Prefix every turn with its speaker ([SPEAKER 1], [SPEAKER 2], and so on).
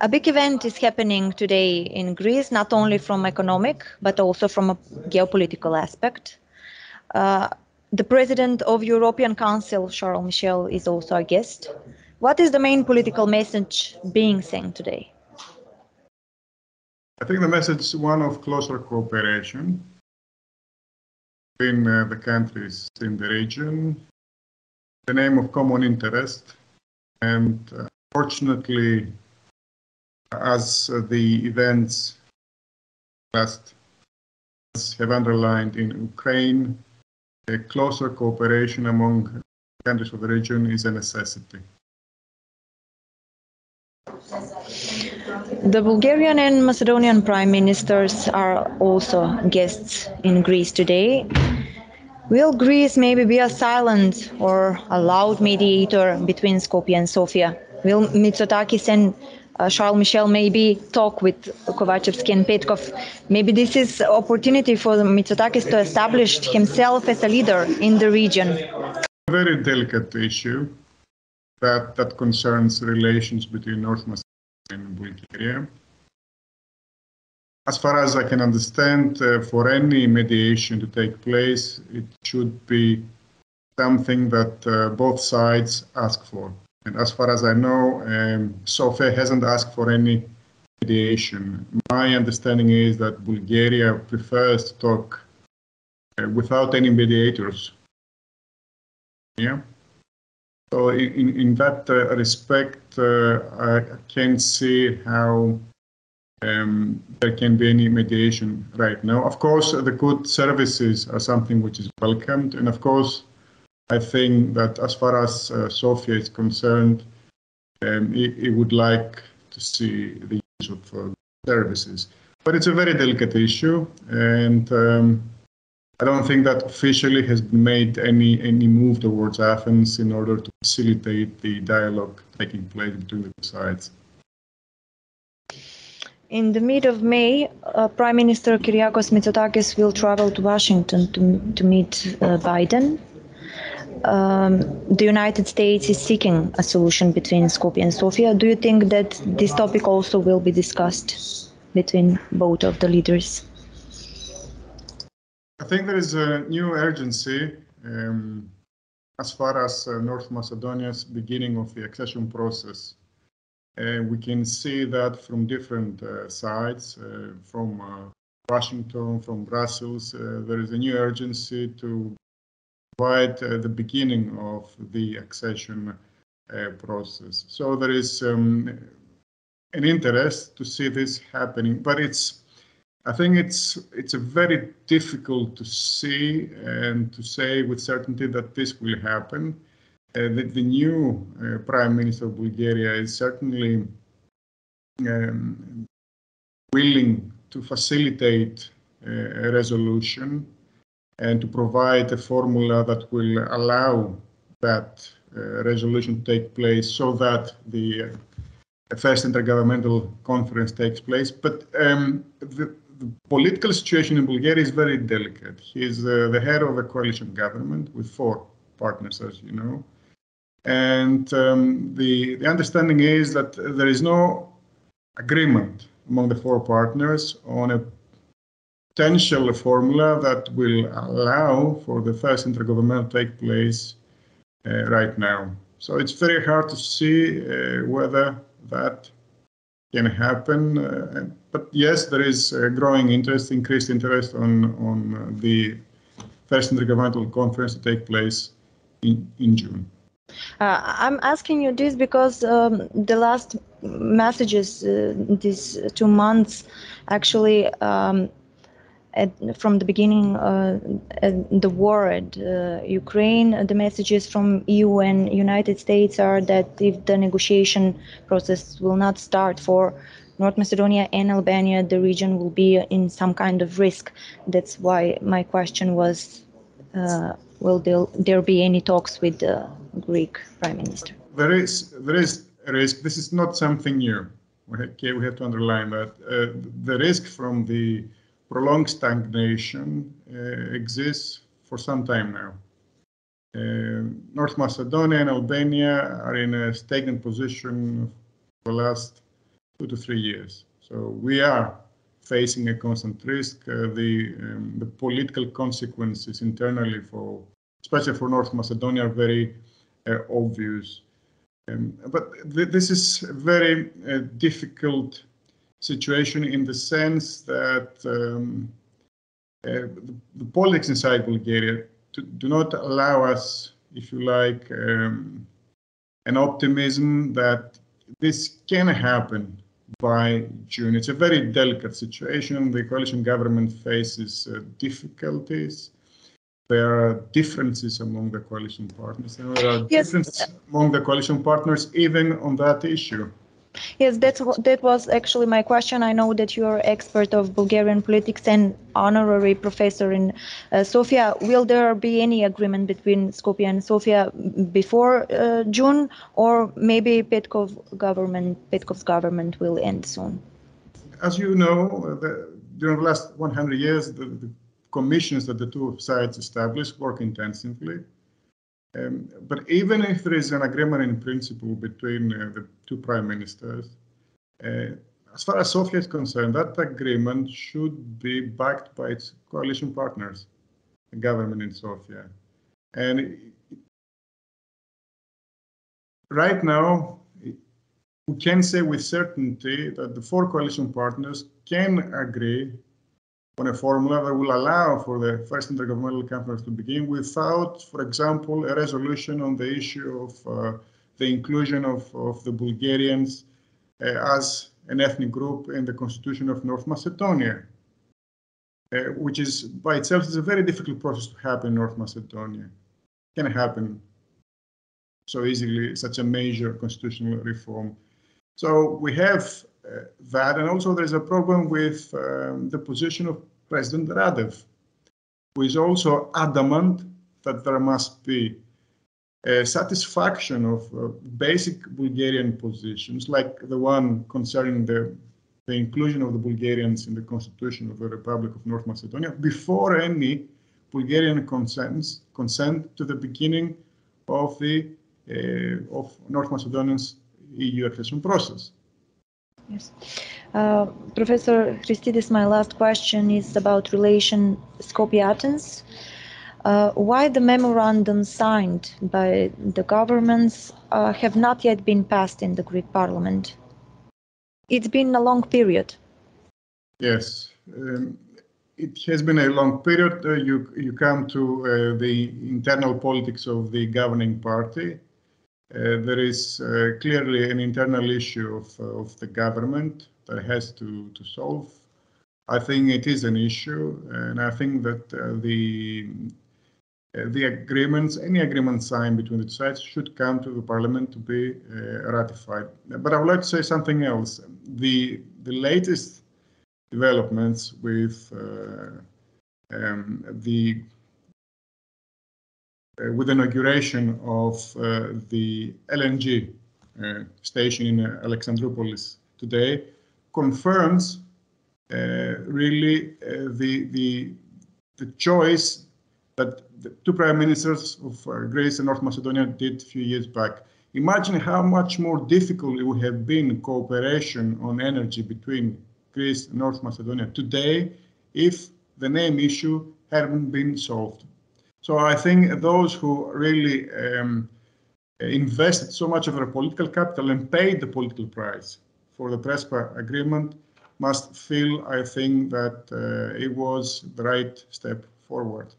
[SPEAKER 1] A big event is happening today in Greece, not only from economic, but also from a geopolitical aspect. The President of European Council, Charles Michel, is also a guest. What is the main political message being sent today?
[SPEAKER 2] I think the message is one of closer cooperation between the countries in the region, the name of common interest, and fortunately, as the events last have underlined in Ukraine, a closer cooperation among countries of the region is a necessity.
[SPEAKER 1] The Bulgarian and Macedonian prime ministers are also guests in Greece today. Will Greece maybe be a silent or a loud mediator between Skopje and Sofia? Will Mitsotakis and Charles Michel maybe talk with Kovachevsky and Petkov? Maybe this is an opportunity for Mitsotakis to establish himself as a leader in the region.
[SPEAKER 2] A very delicate issue that concerns relations between North Macedonia and Bulgaria. As far as I can understand, for any mediation to take place, it should be something that both sides ask for. And as far as I know, Sofia hasn't asked for any mediation. My understanding is that Bulgaria prefers to talk without any mediators. Yeah. So in that respect, I can't see how there can be any mediation right now. Of course, the good services are something which is welcomed. And of course, I think that as far as Sofia is concerned, it would like to see the use of services. But it's a very delicate issue, and I don't think that officially has been made any move towards Athens in order to facilitate the dialogue taking place between the two sides.
[SPEAKER 1] In the mid of May, Prime Minister Kyriakos Mitsotakis will travel to Washington to meet Biden. The United States is seeking a solution between Skopje and Sofia. Do you think that this topic also will be discussed between both of the leaders?
[SPEAKER 2] I think there is a new urgency as far as North Macedonia's beginning of the accession process. We can see that from different sides, from Washington, from Brussels. There is a new urgency to provide the beginning of the accession process. So there is an interest to see this happening, but I think it's a very difficult to see and to say with certainty that this will happen. The new Prime Minister of Bulgaria is certainly willing to facilitate a resolution and to provide a formula that will allow that resolution to take place so that the first intergovernmental conference takes place. But the political situation in Bulgaria is very delicate. He is the head of a coalition government with 4 partners, as you know. And the understanding is that there is no agreement among the 4 partners on a potential formula that will allow for the first intergovernmental to take place right now. So it's very hard to see whether that can happen. But yes, there is a growing interest, increased interest on the first intergovernmental conference to take place in June.
[SPEAKER 1] I'm asking you this because the last messages, these 2 months, actually, from the beginning, the war at Ukraine, the messages from EU and United States are that if the negotiation process will not start for North Macedonia and Albania, the region will be in some kind of risk. That's why my question was, will there be any talks with the Greek Prime Minister?
[SPEAKER 2] There is a risk. This is not something new. Okay, we have to underline that. The risk from the prolonged stagnation exists for some time now. North Macedonia and Albania are in a stagnant position for the last 2 to 3 years. So we are facing a constant risk. The political consequences internally, especially for North Macedonia, are very obvious. But this is a very difficult situation in the sense that the politics inside Bulgaria do not allow us, if you like, an optimism that this can happen by June. It's a very delicate situation. The coalition government faces difficulties. There are differences among the coalition partners. And there are differences among the coalition partners even on that issue.
[SPEAKER 1] Yes, that was actually my question. I know that you are expert of Bulgarian politics and honorary professor in Sofia. Will there be any agreement between Skopje and Sofia before June, or maybe Petkov's government will end soon?
[SPEAKER 2] As you know, during the last 100 years, the commissions that the two sides established work intensively. But even if there is an agreement in principle between the two prime ministers, as far as Sofia is concerned, that agreement should be backed by its coalition partners, the government in Sofia. And right now, we can say with certainty that the four coalition partners can agree on a formula that will allow for the first intergovernmental conference to begin without, for example, a resolution on the issue of the inclusion of the Bulgarians as an ethnic group in the constitution of North Macedonia, which is by itself is a very difficult process to happen in North Macedonia. It can happen so easily, such a major constitutional reform. So we have that, and also there's a problem with the position of President Radev, who is also adamant that there must be a satisfaction of basic Bulgarian positions, like the one concerning the inclusion of the Bulgarians in the constitution of the Republic of North Macedonia, before any Bulgarian consent to the beginning of the of North Macedonia's EU accession process.
[SPEAKER 1] Yes. Professor Christidis, my last question is about relation Skopje-Athens. Why the memorandum signed by the governments have not yet been passed in the Greek parliament? It's been a long period.
[SPEAKER 2] Yes, it has been a long period. You come to the internal politics of the governing party. There is clearly an internal issue of the government that has to solve. I think it is an issue, and I think that the agreements, any agreement signed between the two sides, should come to the parliament to be ratified. But I would like to say something else. The latest developments with the inauguration of the LNG station in Alexandroupolis today confirms really the choice that the two prime ministers of Greece and North Macedonia did a few years back. Imagine how much more difficult it would have been cooperation on energy between Greece and North Macedonia today if the name issue hadn't been solved. So I think those who really invested so much of their political capital and paid the political price for the Prespa agreement must feel, I think, that it was the right step forward.